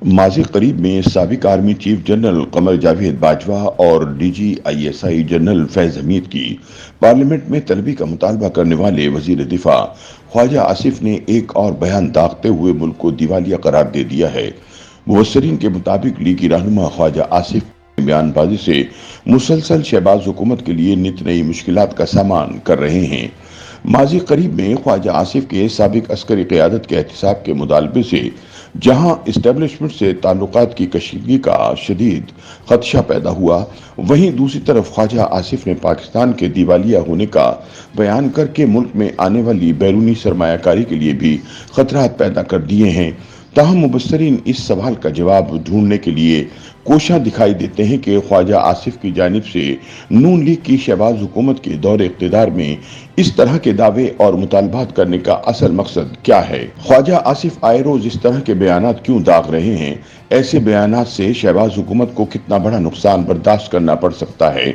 माजी करीब में साबिक army chief general Qamar Javed Bajwa और DGISI जनरल फैज हमीद की पार्लियामेंट में तलबी का मुतालबा करने वाले वजीर दिफा ख्वाजा आसिफ ने एक और बयान दागते हुए मुल्क को दिवालिया करार दे दिया है। मुबस्सरीन के मुताबिक लीगी रहनुमा ख्वाजा आसिफ की बयानबाजी से मुसलसल शहबाज हुकूमत के लिए नित नई मुश्किलात का सामना कर रहे हैं। माजी करीब में ख्वाजा आसिफ के साबिक अस्करी क़यादत के एहतसाब के मुतालबे से जहां इस्टेब्लिशमेंट से ताल्लुकात की कशीदगी का शदीद खदशा पैदा हुआ, वहीं दूसरी तरफ ख्वाजा आसिफ ने पाकिस्तान के दिवालिया होने का बयान करके मुल्क में आने वाली बैरूनी सरमायाकारी के लिए भी खतरात पैदा कर दिए हैं। ताहम मुबस्सरीन इस सवाल का जवाब ढूंढने के लिए कोशिश दिखाई देते हैं कि ख्वाजा आसिफ की जानिब से नून लीग की शहबाज हुकूमत के दौर इक़्तिदार में इस तरह के दावे और मुतालबात करने का असल मकसद क्या है। ख्वाजा आसिफ आए रोज इस तरह के बयानात क्यों दाग रहे हैं। ऐसे बयानात से शहबाज हुकूमत को कितना बड़ा नुकसान बर्दाश्त करना पड़ सकता है।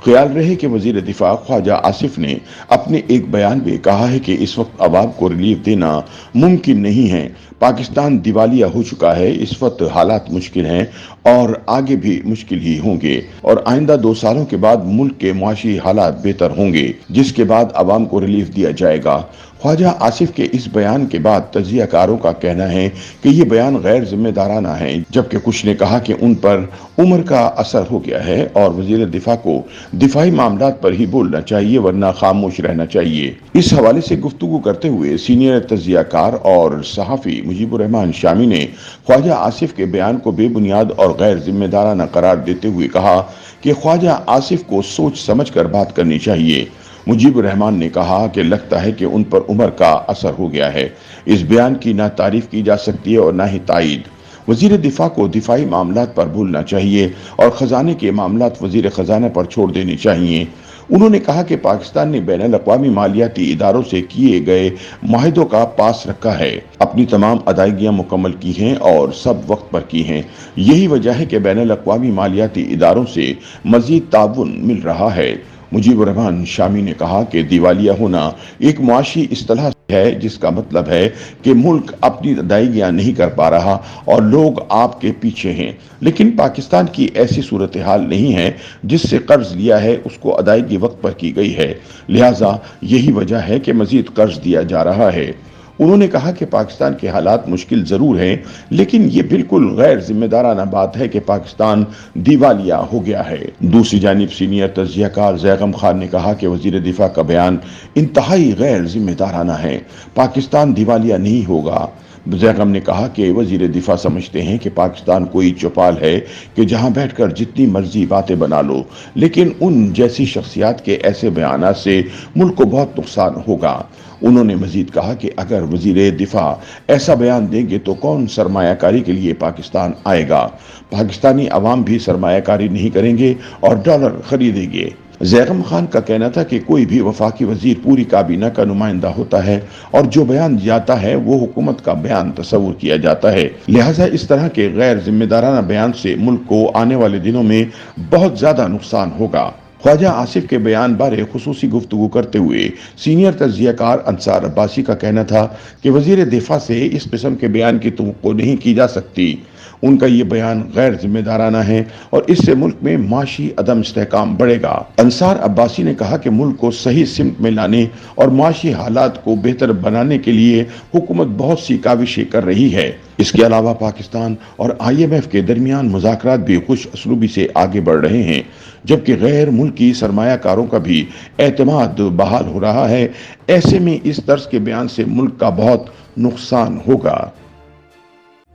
ख्याल रहे कि वजीर दिफा ख्वाजा आसिफ ने अपने एक बयान में कहा है कि इस वक्त अवाम को रिलीफ देना मुमकिन नहीं है। पाकिस्तान दिवालिया हो चुका है, इस वक्त हालात मुश्किल हैं और आगे भी मुश्किल ही होंगे और आइंदा 2 सालों के बाद मुल्क के मुआशी हालात बेहतर होंगे, जिसके बाद अवाम को रिलीफ दिया जाएगा। ख्वाजा आसिफ के इस बयान के बाद तजियाकारों का कहना है कि ये बयान गैर जिम्मेदाराना है, जबकि कुछ ने कहा कि उन पर उम्र का असर हो गया है और वजीर दिफा को दिफाई मामलात पर ही बोलना चाहिए, वरना खामोश रहना चाहिए। इस हवाले से गुफ्तगू करते हुए सीनियर तजियाकार और सहाफ़ी मुजीबुर रहमान शामी ने ख्वाजा आसिफ के बयान को बेबुनियाद और गैर जिम्मेदाराना करार देते हुए कहा कि ख्वाजा आसिफ को सोच समझ कर बात करनी चाहिए। मुजीबुर रहमान ने कहा कि लगता है कि उन पर उम्र का असर हो गया है। इस बयान की ना तारीफ की जा सकती है और ना ही तायीद। वजीर दिफा को दिफाई मामलात पर बोलना चाहिए और खजाने के मामलात वजीर खजाना पर छोड़ देने चाहिए। उन्होंने कहा कि पाकिस्तान ने बैनुल अक़वामी मालियाती इदारों से किए गए मुआहदों का पास रखा है, अपनी तमाम अदायगियां मुकम्मल की हैं और सब वक्त पर की हैं। यही वजह है कि बैनुल अक़वामी मालियाती इदारों से मजीद ताउन मिल रहा है। मुजीबुर रहमान शामी ने कहा कि दिवालिया होना एक मुआशी इस्तिलाह है, जिसका मतलब है कि मुल्क अपनी अदायगियां नहीं कर पा रहा और लोग आपके पीछे हैं। लेकिन पाकिस्तान की ऐसी सूरत हाल नहीं है, जिससे कर्ज लिया है उसको अदायगी वक्त पर की गई है, लिहाजा यही वजह है कि मजीद कर्ज दिया जा रहा है। उन्होंने कहा कि पाकिस्तान के हालात मुश्किल जरूर हैं, लेकिन ये बिल्कुल गैर जिम्मेदाराना बात है कि पाकिस्तान दिवालिया हो गया है। दूसरी जानिब सीनियर तजियाकार जैगम खान ने कहा कि वजीर दिफा का बयान इंतहाई गैर जिम्मेदाराना है। पाकिस्तान दिवालिया नहीं होगा। जैगम ने कहा कि वजीर दिफा समझते हैं कि पाकिस्तान कोई चौपाल है कि जहां बैठकर जितनी मर्जी बातें बना लो, लेकिन उन जैसी शख्सियात के ऐसे बयानात से मुल्क को बहुत नुकसान होगा। उन्होंने मजीद कहा कि अगर वजीर दिफा ऐसा बयान देंगे तो कौन सरमायाकारी के लिए पाकिस्तान आएगा। पाकिस्तानी अवाम भी सरमायाकारी नहीं करेंगे और डॉलर खरीदेंगे। जैगम खान का कहना था कि कोई भी वफाकी वजीर पूरी काबीना का नुमाइंदा होता है और जो बयान जाता है वो हुकूमत का बयान तस्वुर किया जाता है, लिहाजा इस तरह के गैर जिम्मेदाराना बयान से मुल्क को आने वाले दिनों में बहुत ज्यादा नुकसान होगा। ख्वाजा आसिफ के बयान बारे खुसूसी गुफ्तगू करते हुए सीनियर तजियाकार अंसार अब्बासी का कहना था कि वजीर दिफा से इस किस्म के बयान की तवक्को नहीं की जा सकती। उनका ये बयान गैर जिम्मेदाराना है और इससे मुल्क में माशी अदम इस्तेहकाम बढ़ेगा। अंसार अब्बासी ने कहा कि मुल्क को सही सिमत में लाने और माशी हालात को बेहतर बनाने के लिए हुकूमत बहुत सी काविशें कर रही है। इसके अलावा पाकिस्तान और IMF के दरमियान मुज़ाकरात भी खुश असलूबी से आगे बढ़ रहे हैं, जबकि गैर मुल्की सरमायाकारों का भी एतमाद बहाल हो रहा है। ऐसे में इस तर्ज के बयान से मुल्क का बहुत नुकसान होगा।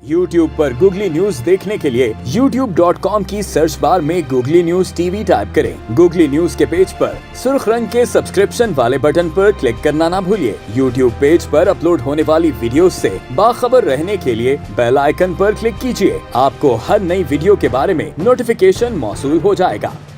YouTube पर गूगली न्यूज देखने के लिए youtube.com की सर्च बार में गूगली न्यूज TV टाइप करें। गूगली न्यूज के पेज पर सुर्ख रंग के सब्सक्रिप्शन वाले बटन पर क्लिक करना ना भूलिए। YouTube पेज पर अपलोड होने वाली वीडियोस से बाखबर रहने के लिए बेल आइकन पर क्लिक कीजिए। आपको हर नई वीडियो के बारे में नोटिफिकेशन मौसूल हो जाएगा।